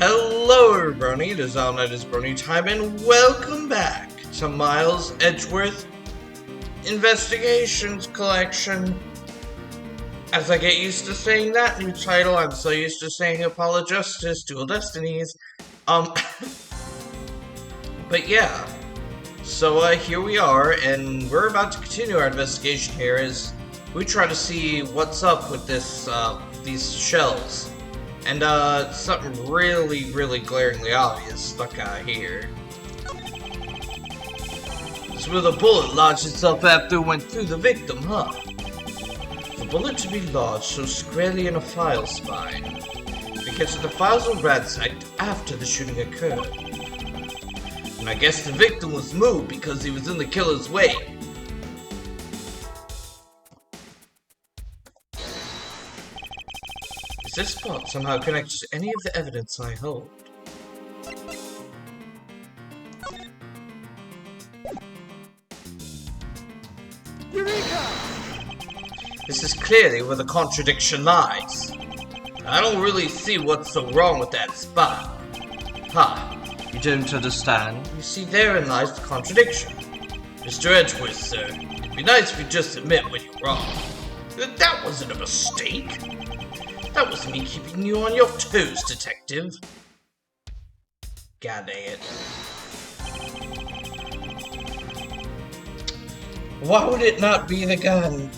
Hello everybody, it is All Night is Brony time, and welcome back to Miles Edgeworth Investigations Collection. As I get used to saying that new title, I'm so used to saying Apollo Justice, Dual Destinies. But yeah. So here we are, and we're about to continue our investigation here as we try to see what's up with this, these shells. And, something really glaringly obvious stuck out here. It's where the bullet lodged itself after it went through the victim, huh? The bullet to be lodged so squarely in a file spine, because the files were ransacked after the shooting occurred. And I guess the victim was moved because he was in the killer's way. Is this spot somehow connected to any of the evidence I hold? Eureka! This is clearly where the contradiction lies. I don't really see what's so wrong with that spot. Ha! You don't understand? You see, therein lies the contradiction. Mr. Edgeworth, sir, it'd be nice if you just admit when you're wrong. That wasn't a mistake. That was me keeping you on your toes, detective. God dang it. Why would it not be the gun?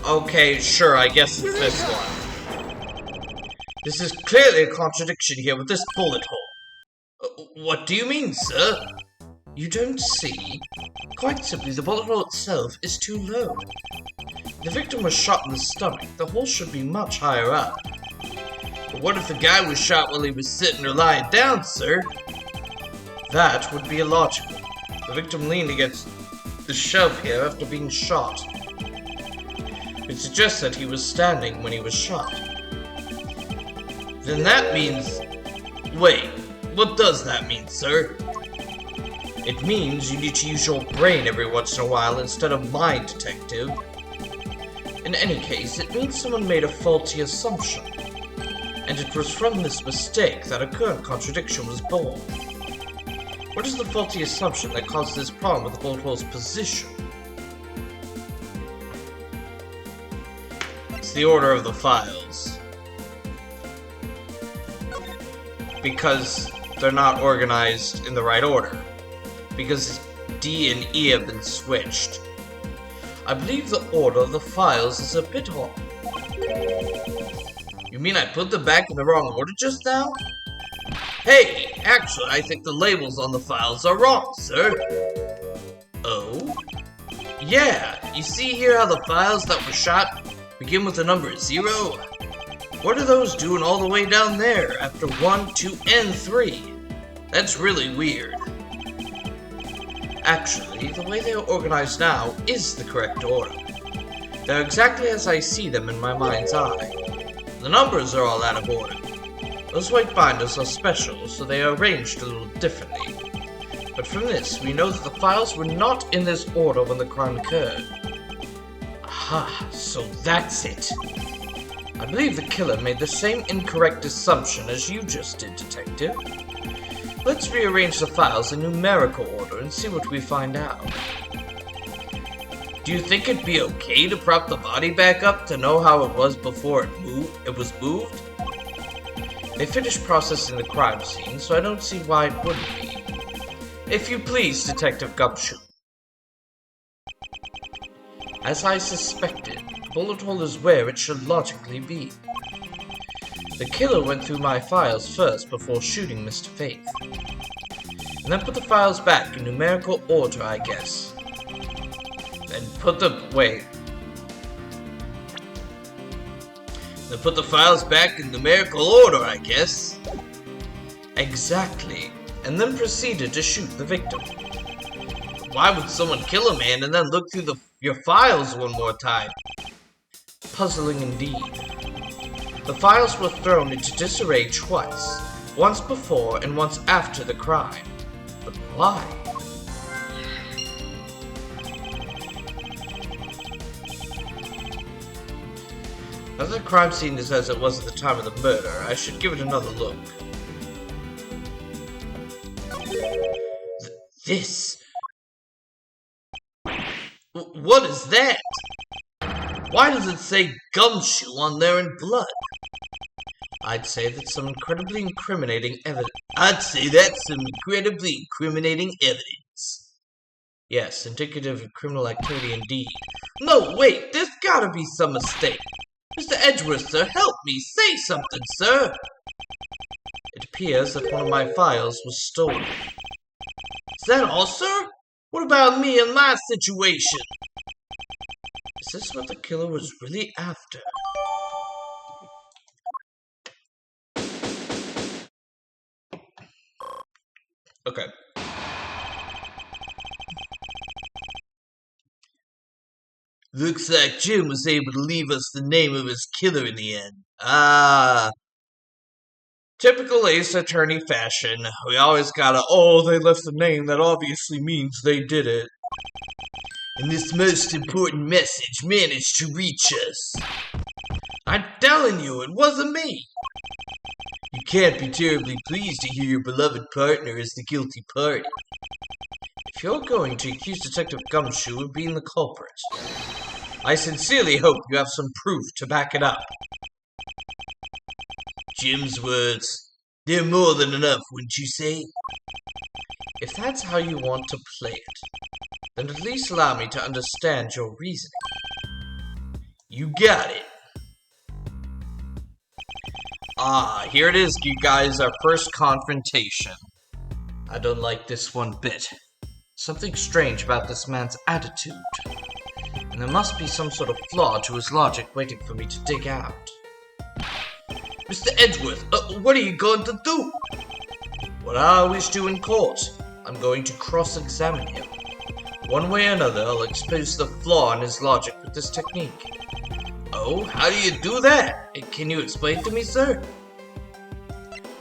Okay, sure, I guess it's this one. This is clearly a contradiction here with this bullet hole. What do you mean, sir? You don't see? Quite simply, the bullet hole itself is too low. The victim was shot in the stomach. The hole should be much higher up. But what if the guy was shot while he was sitting or lying down, sir? That would be illogical. The victim leaned against the shelf here after being shot. It suggests that he was standing when he was shot. Then that means... Wait, what does that mean, sir? It means you need to use your brain every once in a while instead of mine, detective. In any case, it means someone made a faulty assumption. And it was from this mistake that a current contradiction was born. What is the faulty assumption that caused this problem with the bullet hole's position? It's the order of the files. Because they're not organized in the right order. Because D and E have been switched. I believe the order of the files is a bit off. You mean I put them back in the wrong order just now? Hey, actually, I think the labels on the files are wrong, sir. Oh? Yeah, you see here how the files that were shot begin with the number 0? What are those doing all the way down there after 1, 2, and 3? That's really weird. Actually, the way they are organized now is the correct order. They're exactly as I see them in my mind's eye. The numbers are all out of order. Those white binders are special, so they are arranged a little differently. But from this, we know that the files were not in this order when the crime occurred. Aha, so that's it. I believe the killer made the same incorrect assumption as you just did, detective. Let's rearrange the files in numerical order and see what we find out. Do you think it'd be okay to prop the body back up to know how it was before it was moved? They finished processing the crime scene, so I don't see why it wouldn't be. If you please, Detective Gumshoe. As I suspected, the bullet hole is where it should logically be. The killer went through my files first before shooting Mr. Faith. And then put the files back in numerical order, I guess. Then put the files back in numerical order, I guess. Exactly. And then proceeded to shoot the victim. Why would someone kill a man and then look through your files one more time? Puzzling indeed. The files were thrown into disarray twice, once before and once after the crime. But why? As the crime scene is as it was at the time of the murder, I should give it another look. This? What is that? Why does it say gumshoe on there in blood? I'd say that's some incredibly incriminating evidence. Yes, indicative of criminal activity indeed. No, wait, there's gotta be some mistake. Mr. Edgeworth, sir, help me. Say something, sir. It appears that one of my files was stolen. Is that all, sir? What about me and my situation? Is this what the killer was really after? Okay. Looks like Jim was able to leave us the name of his killer in the end. Ah. Typical ace attorney fashion. We always gotta, they left the name, that obviously means they did it. And this most important message managed to reach us. I'm telling you, it wasn't me. You can't be terribly pleased to hear your beloved partner is the guilty party. If you're going to accuse Detective Gumshoe of being the culprit, I sincerely hope you have some proof to back it up. Jim's words, they're more than enough, wouldn't you say? If that's how you want to play it, then at least allow me to understand your reasoning. You got it. Here it is, you guys, our first confrontation. I don't like this one bit. Something strange about this man's attitude. And there must be some sort of flaw to his logic waiting for me to dig out. Mr. Edgeworth, what are you going to do? What I always do in court. I'm going to cross-examine him. One way or another, I'll expose the flaw in his logic with this technique. Oh, how do you do that? Can you explain to me, sir?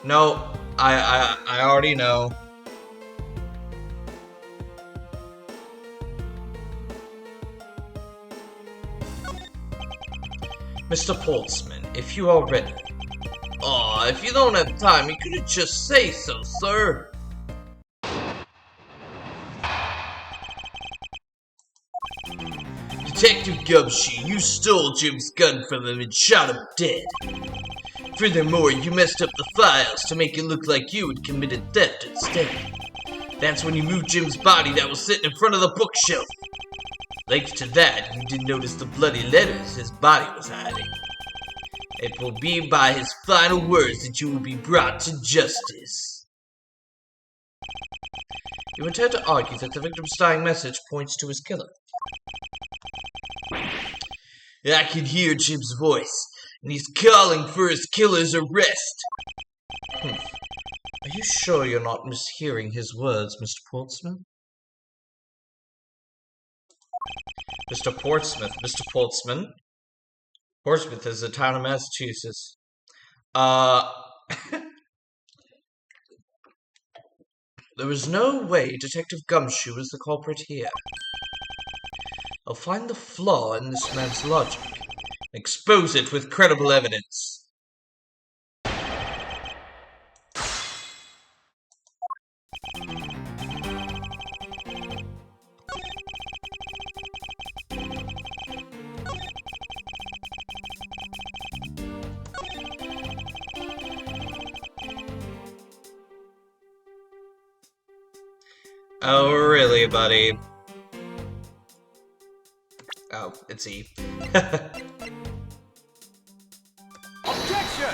No, I already know. Mr. Portsman, if you are ready. If you don't have time, you could just say so, sir. Detective Gumshoe, you stole Jim's gun from him and shot him dead. Furthermore, you messed up the files to make it look like you had committed theft instead. That's when you moved Jim's body that was sitting in front of the bookshelf. Thanks to that, you didn't notice the bloody letters his body was hiding. It will be by his final words that you will be brought to justice. You intend to argue that the victim's dying message points to his killer. I can hear Jim's voice, and he's calling for his killer's arrest. Are you sure you're not mishearing his words, Mr. Portsman? Mr. Portsman. Portsmouth is a town in Massachusetts. There is no way Detective Gumshoe is the culprit here. I'll find the flaw in this man's logic and expose it with credible evidence. Oh, really, buddy? Oh, it's E. Objection!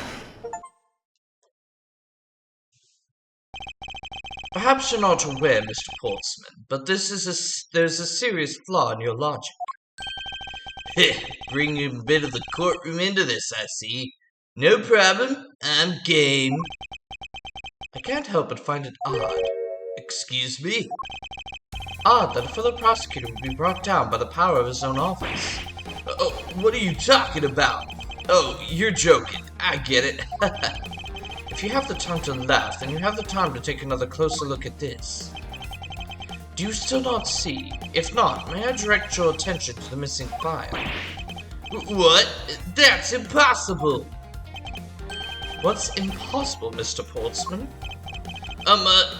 Perhaps you're not aware, Mr. Portsman, but there's a serious flaw in your logic. Bringing a bit of the courtroom into this, I see. No problem, I'm game. I can't help but find it odd. Excuse me? Odd that a fellow prosecutor would be brought down by the power of his own office. What are you talking about? Oh, you're joking. I get it. If If you have the time to laugh, then you have the time to take another closer look at this. Do you still not see? If not, may I direct your attention to the missing file? What? That's impossible! What's impossible, Mr. Portsman?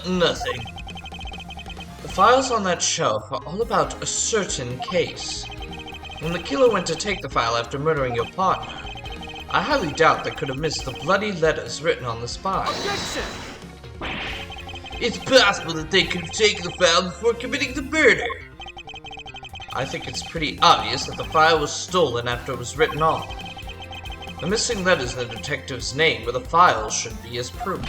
Nothing. The files on that shelf are all about a certain case. When the killer went to take the file after murdering your partner, I highly doubt they could have missed the bloody letters written on the spine. Objection! It's possible that they could have taken the file before committing the murder. I think it's pretty obvious that the file was stolen after it was written on. The missing letters in the detective's name where the file should be as proof.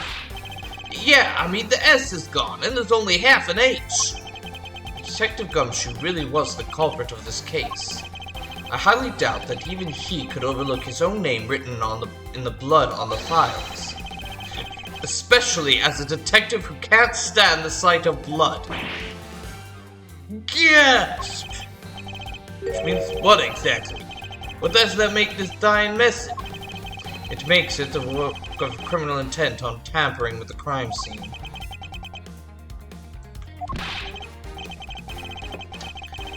Yeah, I mean the S is gone and there's only half an H. Detective Gumshoe really was the culprit of this case. I highly doubt that even he could overlook his own name written in the blood on the files. Especially as a detective who can't stand the sight of blood. Gasp! Which means what exactly? What does that make this dying message? It makes it the work of criminal intent on tampering with the crime scene.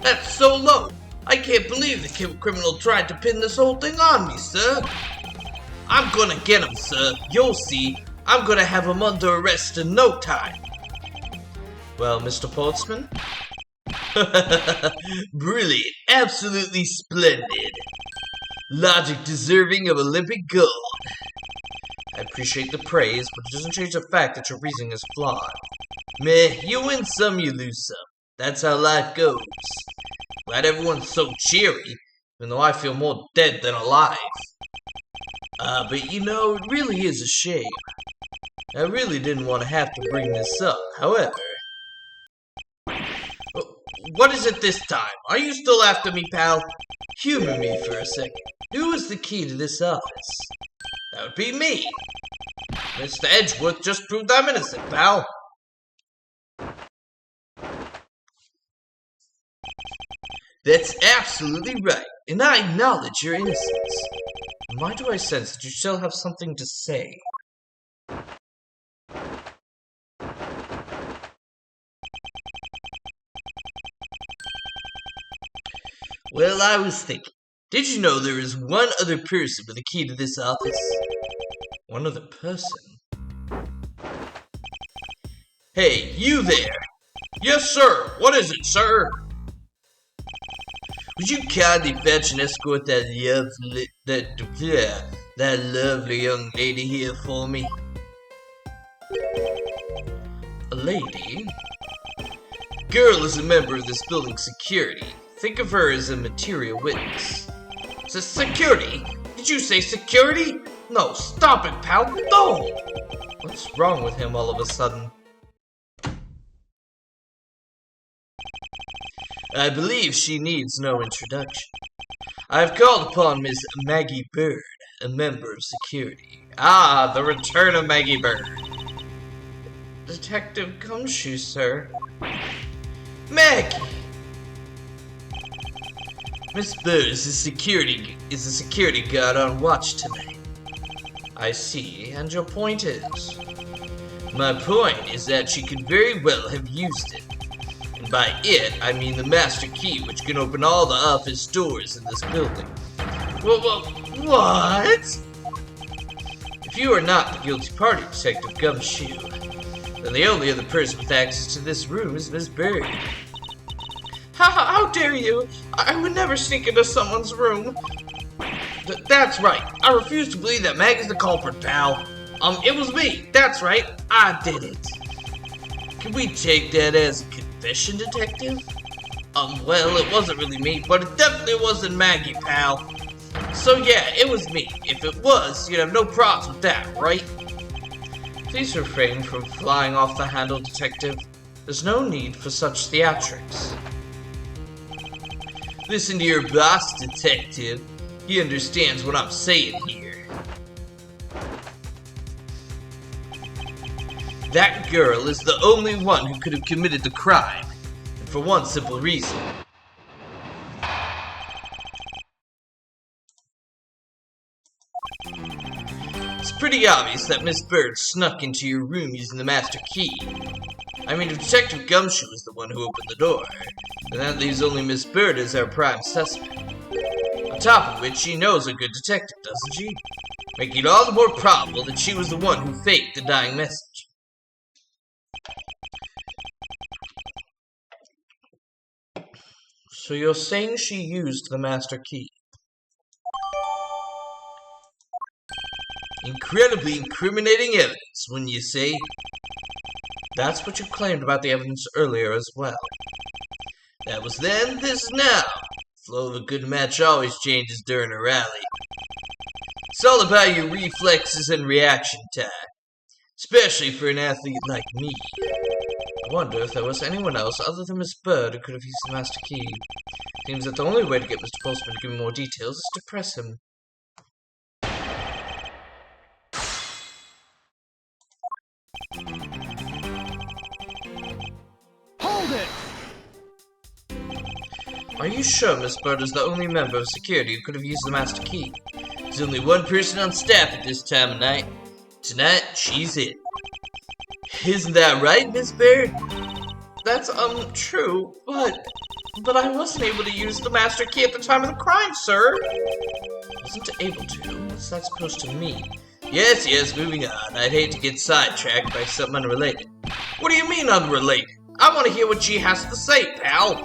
That's so low! I can't believe the criminal tried to pin this whole thing on me, sir! I'm gonna get him, sir. You'll see. I'm gonna have him under arrest in no time. Well, Mr. Portsman? Brilliant. Absolutely splendid. Logic deserving of Olympic gold. I appreciate the praise, but it doesn't change the fact that your reasoning is flawed. Meh, you win some, you lose some. That's how life goes. Glad everyone's so cheery, even though I feel more dead than alive. But you know, it really is a shame. I really didn't want to have to bring this up, however. What is it this time? Are you still after me, pal? Humor me for a second. Who is the key to this office? That would be me. Mr. Edgeworth just proved I'm innocent, pal. That's absolutely right, and I acknowledge your innocence. Why do I sense that you still have something to say? Well, I was thinking. Did you know there is one other person with a key to this office? One other person? Hey, you there! Yes, sir! What is it, sir? Would you kindly fetch and escort that lovely young lady here for me? A lady? Girl is a member of this building's security. Think of her as a material witness. Security? Did you say security? No, stop it, pal. No! What's wrong with him all of a sudden? I believe she needs no introduction. I have called upon Miss Maggey Byrde, a member of security. Ah, the return of Maggey Byrde. Detective Gumshoe, sir. Maggey! Miss Byrde is a security guard on watch tonight. I see, and your point is? My point is that she could very well have used it. And by it, I mean the master key which can open all the office doors in this building. Well, what? If you are not the guilty party, Detective Gumshoe, then the only other person with access to this room is Miss Byrde. How dare you? I would never sneak into someone's room. That's right. I refuse to believe that Mag is the culprit, pal. It was me. That's right. I did it. Can we take that as a confession, Detective? Well, it wasn't really me, but it definitely wasn't Maggey, pal. So yeah, it was me. If it was, you'd have no problems with that, right? Please refrain from flying off the handle, Detective. There's no need for such theatrics. Listen to your boss, Detective. He understands what I'm saying here. That girl is the only one who could have committed the crime, and for one simple reason. It's pretty obvious that Miss Byrde snuck into your room using the master key. I mean, if Detective Gumshoe is the one who opened the door, then that leaves only Miss Byrde as our prime suspect. On top of which, she knows a good detective, doesn't she? Making it all the more probable that she was the one who faked the dying message. So you're saying she used the master key? Incredibly incriminating evidence, wouldn't you say? That's what you claimed about the evidence earlier as well. That was then, this is now. The flow of a good match always changes during a rally. It's all about your reflexes and reaction time, especially for an athlete like me. I wonder if there was anyone else other than Miss Byrde who could have used the master key. Seems that the only way to get Mr. Postman to give me more details is to press him. Hold it! Are you sure Miss Byrde is the only member of security who could have used the master key? There's only one person on staff at this time of night. Tonight, she's it. Isn't that right, Miss Byrde? That's, true, but I wasn't able to use the master key at the time of the crime, sir. Wasn't able to? What's that supposed to mean? Yes, moving on. I'd hate to get sidetracked by something unrelated. What do you mean unrelated? I want to hear what she has to say, pal.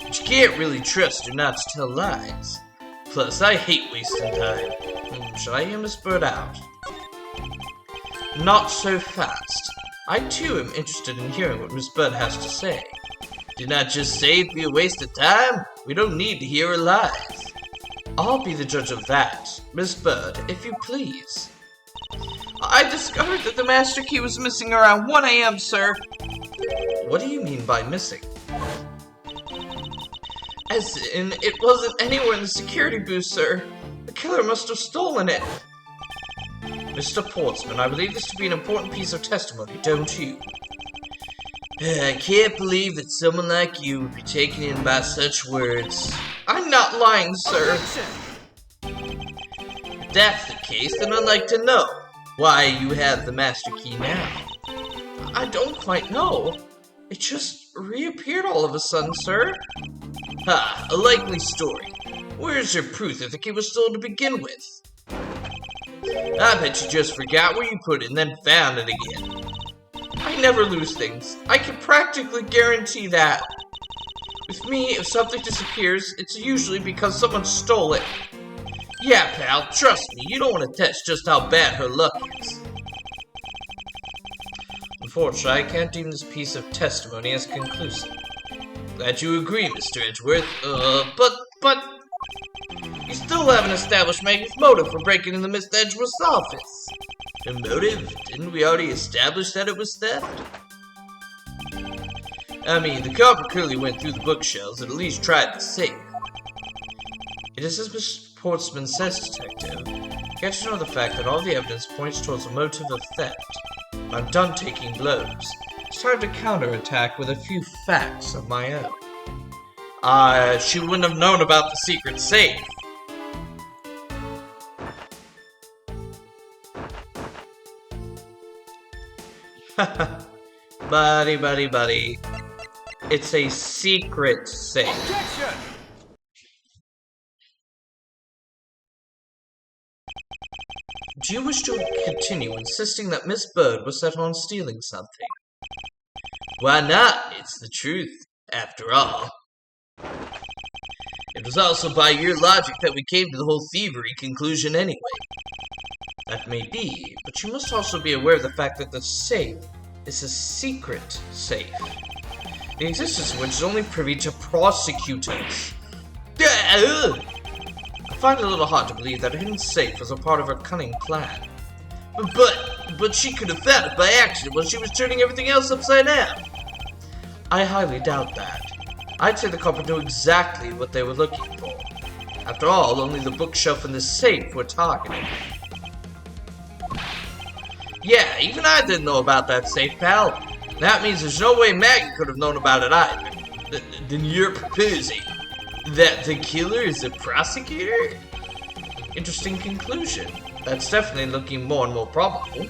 But you can't really trust her not to tell lies. Plus, I hate wasting time. Shall I hear Miss Byrde out? Not so fast. I too am interested in hearing what Miss Byrde has to say. Did not just say it'd be a waste of time? We don't need to hear her lies. I'll be the judge of that. Miss Byrde, if you please. I discovered that the master key was missing around 1 AM, sir. What do you mean by missing? As in, it wasn't anywhere in the security booth, sir. The killer must have stolen it. Mr. Portsman, I believe this to be an important piece of testimony, don't you? I can't believe that someone like you would be taken in by such words. I'm not lying, sir. If that's the case, then I'd like to know why you have the master key now. I don't quite know. It just reappeared all of a sudden, sir. Ha, a likely story. Where's your proof that the key was stolen to begin with? I bet you just forgot where you put it and then found it again. I never lose things. I can practically guarantee that. With me, if something disappears, it's usually because someone stole it. Yeah, pal, trust me, you don't want to test just how bad her luck is. Unfortunately, I can't deem this piece of testimony as conclusive. Glad you agree, Mr. Edgeworth. But you still haven't established Maggey's motive for breaking into Mr. Edgeworth's office. A motive? Didn't we already establish that it was theft? I mean, the culprit clearly went through the bookshelves and at least tried the safe. It is as Mr. Portsman says, Detective. You have to know the fact that all the evidence points towards a motive of theft. I'm done taking blows. It's time to counterattack with a few facts of my own. She wouldn't have known about the secret safe. buddy. It's a secret safe. Objection! Do you wish to continue insisting that Miss Byrde was set on stealing something? Why not? It's the truth, after all. It was also by your logic that we came to the whole thievery conclusion anyway. That may be, but you must also be aware of the fact that the safe is a secret safe. The existence of which is only privy to prosecutors. I find it a little hard to believe that a hidden safe was a part of her cunning plan. But she could have found it by accident while she was turning everything else upside down. I highly doubt that. I'd say the culprit knew exactly what they were looking for. After all, only the bookshelf and the safe were targeted. Yeah, even I didn't know about that safe, pal. That means there's no way Maggey could have known about it either. Then you're proposing that the killer is a prosecutor? Interesting conclusion. That's definitely looking more and more probable.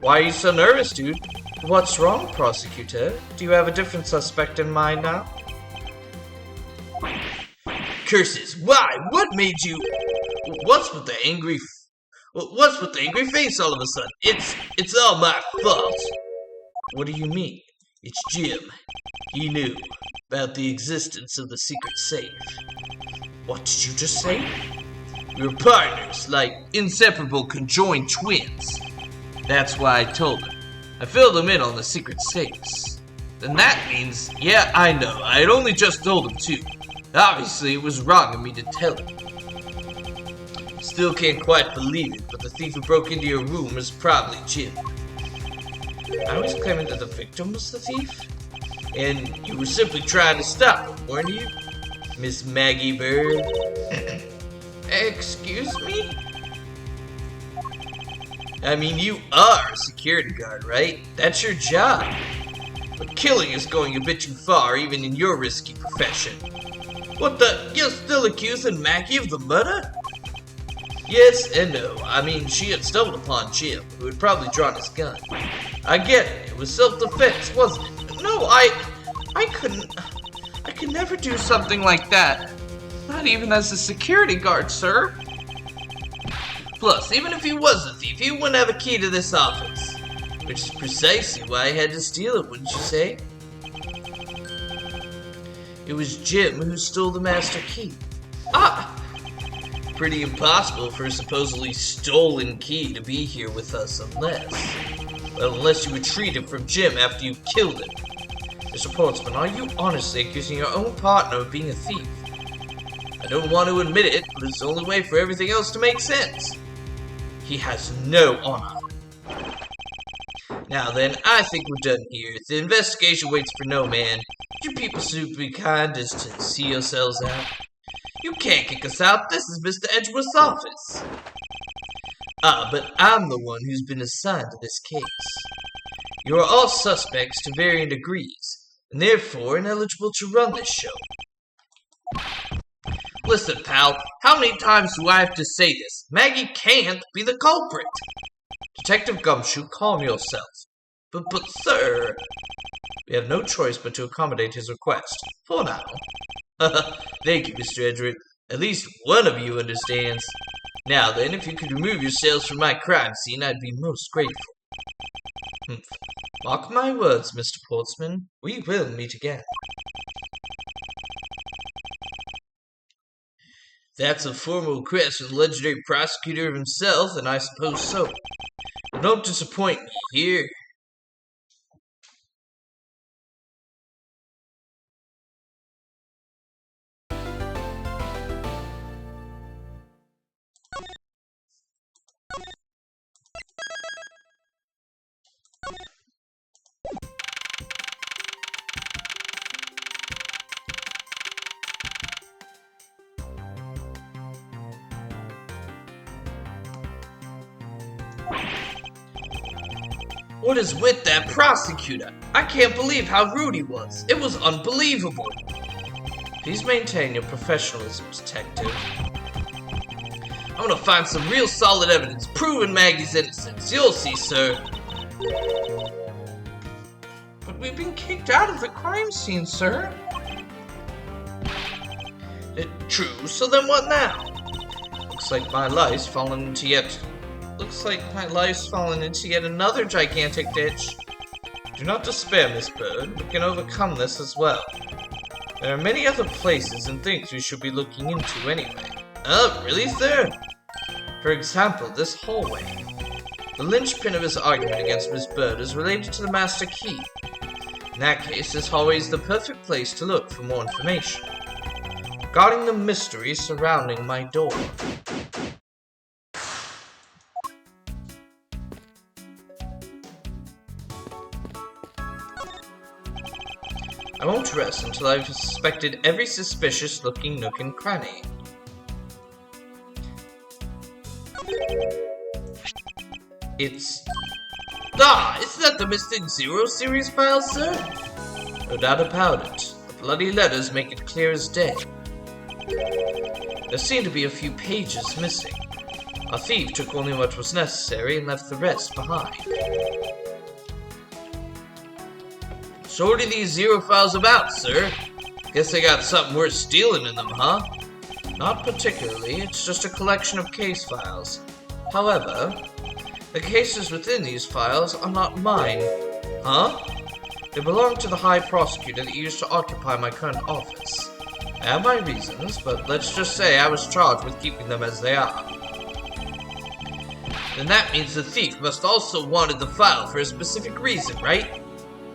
Why are you so nervous, dude? What's wrong, prosecutor? Do you have a different suspect in mind now? Curses! Why? What made you? What's with the angry face all of a sudden? It's all my fault. What do you mean? It's Jim. He knew about the existence of the secret safe. What did you just say? We were partners, like inseparable conjoined twins. That's why I told him. I filled him in on the secret safes. Then that means, yeah, I know, I had only just told him too. Obviously, it was wrong of me to tell him. Still can't quite believe it, but the thief who broke into your room is probably Jim. I was claiming that the victim was the thief? And you were simply trying to stop him, weren't you? Miss Maggey Byrde? Excuse me? I mean, you are a security guard, right? That's your job. But killing is going a bit too far, even in your risky profession. What the? You're still accusing Maggey of the murder? Yes and no. I mean, she had stumbled upon Jim, who had probably drawn his gun. I get it. It was self-defense, wasn't it? No, I could never do something like that. Not even as a security guard, sir. Plus, even if he was a thief, he wouldn't have a key to this office. Which is precisely why I had to steal it, wouldn't you say? It was Jim who stole the master key. Ah! Pretty impossible for a supposedly stolen key to be here with us unless you retrieved it from Jim after you killed him. Mr. Portsman, are you honestly accusing your own partner of being a thief? I don't want to admit it, but it's the only way for everything else to make sense. He has no honor. Now then, I think we're done here. The investigation waits for no man. You people should be kind as to see yourselves out. You can't kick us out. This is Mr. Edgeworth's office. But I'm the one who's been assigned to this case. You are all suspects to varying degrees, and therefore ineligible to run this show. Listen, pal, how many times do I have to say this? Maggey can't be the culprit. Detective Gumshoe, calm yourself. But sir... We have no choice but to accommodate his request. For now. Thank you, Mr. Edgeworth. At least one of you understands. Now then, if you could remove yourselves from my crime scene, I'd be most grateful. Mark my words, Mr. Portsman. We will meet again. That's a formal request from the legendary prosecutor himself, and I suppose so. But don't disappoint me here. What is with that prosecutor? I can't believe how rude he was. It was unbelievable. Please maintain your professionalism, detective. I want to find some real solid evidence proving Maggey's innocence. You'll see, sir. But we've been kicked out of the crime scene, sir. True, so then what now? Looks like my life's fallen into yet another gigantic ditch. Do not despair, Miss Byrde. We can overcome this as well. There are many other places and things we should be looking into anyway. Oh, really, sir? For example, this hallway. The linchpin of his argument against Miss Byrde is related to the master key. In that case, this hallway is the perfect place to look for more information regarding the mystery surrounding my door. I won't rest until I've suspected every suspicious-looking nook and cranny. It's... Isn't that the Missing Zero series file, sir? No doubt about it. The bloody letters make it clear as day. There seem to be a few pages missing. A thief took only what was necessary and left the rest behind. So what are these zero files about, sir? Guess they got something worth stealing in them, huh? Not particularly, it's just a collection of case files. However, the cases within these files are not mine. Huh? They belong to the High Prosecutor that used to occupy my current office. I have my reasons, but let's just say I was charged with keeping them as they are. Then that means the thief must also wanted the file for a specific reason, right?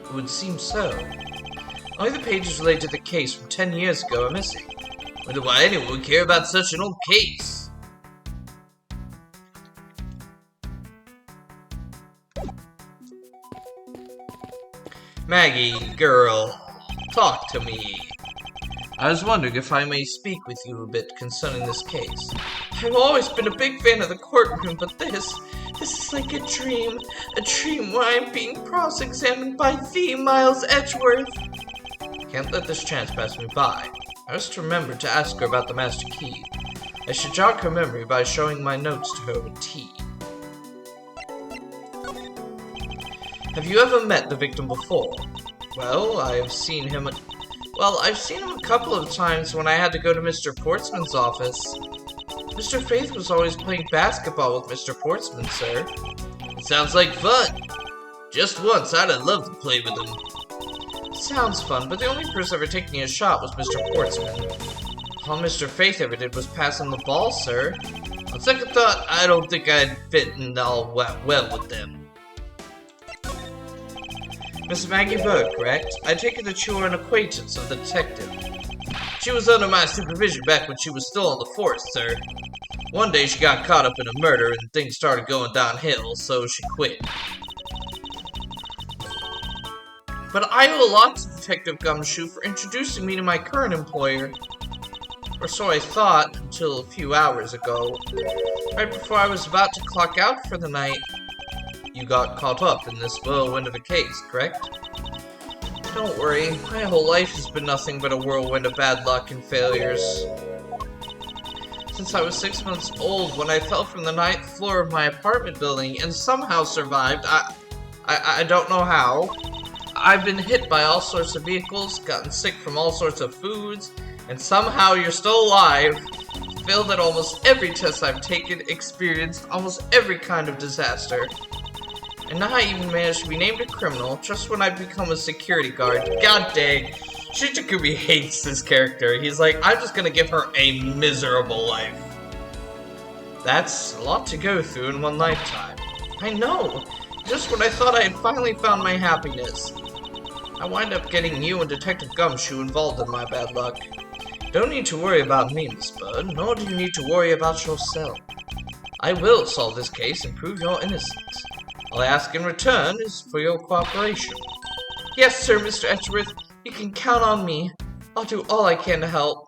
It would seem so. Only the pages related to the case from 10 years ago are missing. Wonder why anyone would care about such an old case. Maggey, girl, talk to me. I was wondering if I may speak with you a bit concerning this case. I've always been a big fan of the courtroom, but this is like a dream where I'm being cross-examined by the Miles Edgeworth. Can't let this chance pass me by. I must remember to ask her about the master key. I should jog her memory by showing my notes to her with tea. Have you ever met the victim before? Well, I've seen him a couple of times when I had to go to Mr. Portsman's office. Mr. Faith was always playing basketball with Mr. Portsman, sir. It sounds like fun. Just once, I'd have loved to play with him. Sounds fun, but the only person ever taking a shot was Mr. Portsman. All Mr. Faith ever did was pass him the ball, sir. On second thought, I don't think I'd fit in all well with them. Miss Maggey Byrde, correct? I take it that you are an acquaintance of the detective. She was under my supervision back when she was still on the force, sir. One day she got caught up in a murder and things started going downhill, so she quit. But I owe a lot to Detective Gumshoe for introducing me to my current employer. Or so I thought, until a few hours ago. Right before I was about to clock out for the night. You got caught up in this whirlwind of a case, correct? Don't worry, my whole life has been nothing but a whirlwind of bad luck and failures. Since I was 6 months old when I fell from the 9th floor of my apartment building and somehow survived, I don't know how. I've been hit by all sorts of vehicles, gotten sick from all sorts of foods, and somehow you're still alive. Failed at almost every test I've taken, experienced almost every kind of disaster. And now I even managed to be named a criminal just when I've become a security guard. God dang. Shichikumi hates this character. He's like, I'm just gonna give her a miserable life. That's a lot to go through in one lifetime. I know. Just when I thought I had finally found my happiness. I wind up getting you and Detective Gumshoe involved in my bad luck. Don't need to worry about me, Miss Byrde, nor do you need to worry about yourself. I will solve this case and prove your innocence. All I ask in return is for your cooperation. Yes, sir, Mr. Edgeworth. You can count on me. I'll do all I can to help.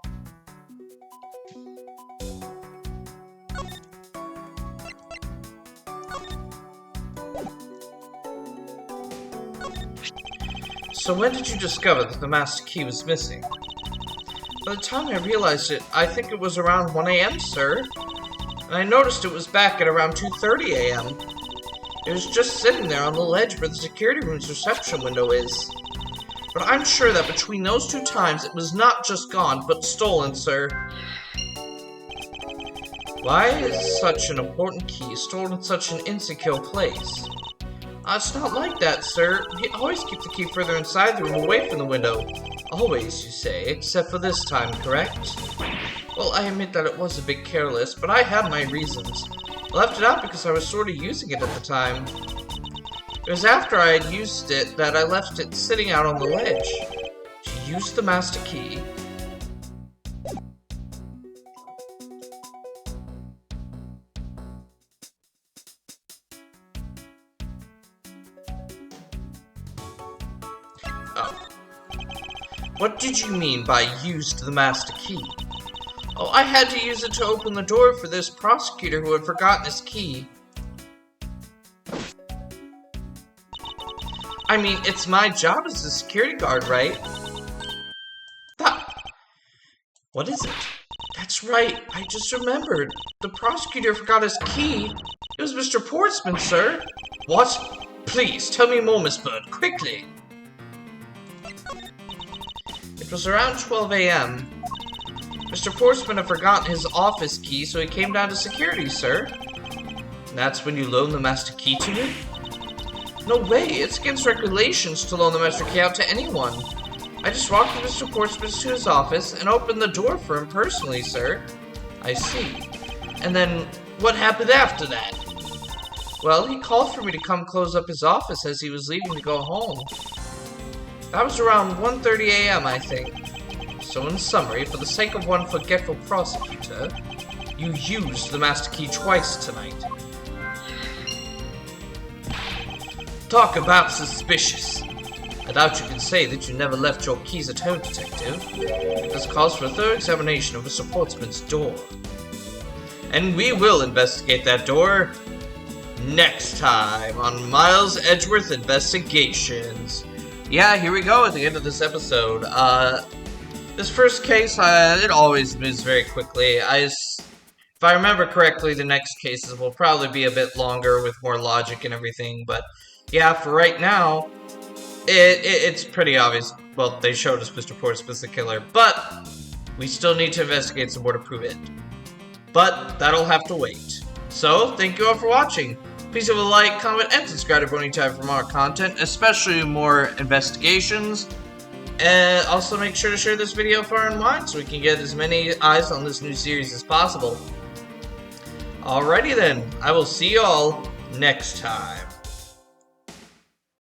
So when did you discover that the master key was missing? By the time I realized it, I think it was around 1 AM, sir. And I noticed it was back at around 2:30 AM. It was just sitting there on the ledge where the security room's reception window is. But I'm sure that between those two times, it was not just gone, but stolen, sir. Why is such an important key stored in such an insecure place? It's not like that, sir. We always keep the key further inside the room, away from the window. Always, you say, except for this time, correct? Well, I admit that it was a bit careless, but I had my reasons. I left it out because I was sort of using it at the time. It was after I had used it that I left it sitting out on the ledge. She used the master key. Oh. What did you mean by used the master key? Oh, I had to use it to open the door for this prosecutor who had forgotten his key. I mean, it's my job as a security guard, right? What is it? That's right, I just remembered. The prosecutor forgot his key. It was Mr. Portsman, sir. What? Please, tell me more, Miss Byrde, quickly. It was around 12 a.m. Mr. Portsman had forgotten his office key, so he came down to security, sir. That's when you loaned the master key to me? No way, it's against regulations to loan the master key out to anyone. I just walked with Mr. Portsman to his office and opened the door for him personally, sir. I see. And then, what happened after that? Well, he called for me to come close up his office as he was leaving to go home. That was around 1:30 a.m., I think. So in summary, for the sake of one forgetful prosecutor, you used the master key twice tonight. Talk about suspicious. I doubt you can say that you never left your keys at home, Detective. This calls for a thorough examination of Mr. Portsman's door. And we will investigate that door next time on Miles Edgeworth Investigations. Yeah, here we go at the end of this episode. This first case, it always moves very quickly. If I remember correctly, the next cases will probably be a bit longer with more logic and everything, but yeah, for right now, it's pretty obvious. Well, they showed us Mr. Portsman's the killer, but we still need to investigate some more to prove it. But that'll have to wait. So, thank you all for watching. Please leave a like, comment, and subscribe if you time for more content, especially more investigations. And also make sure to share this video far and wide so we can get as many eyes on this new series as possible. Alrighty then, I will see you all next time.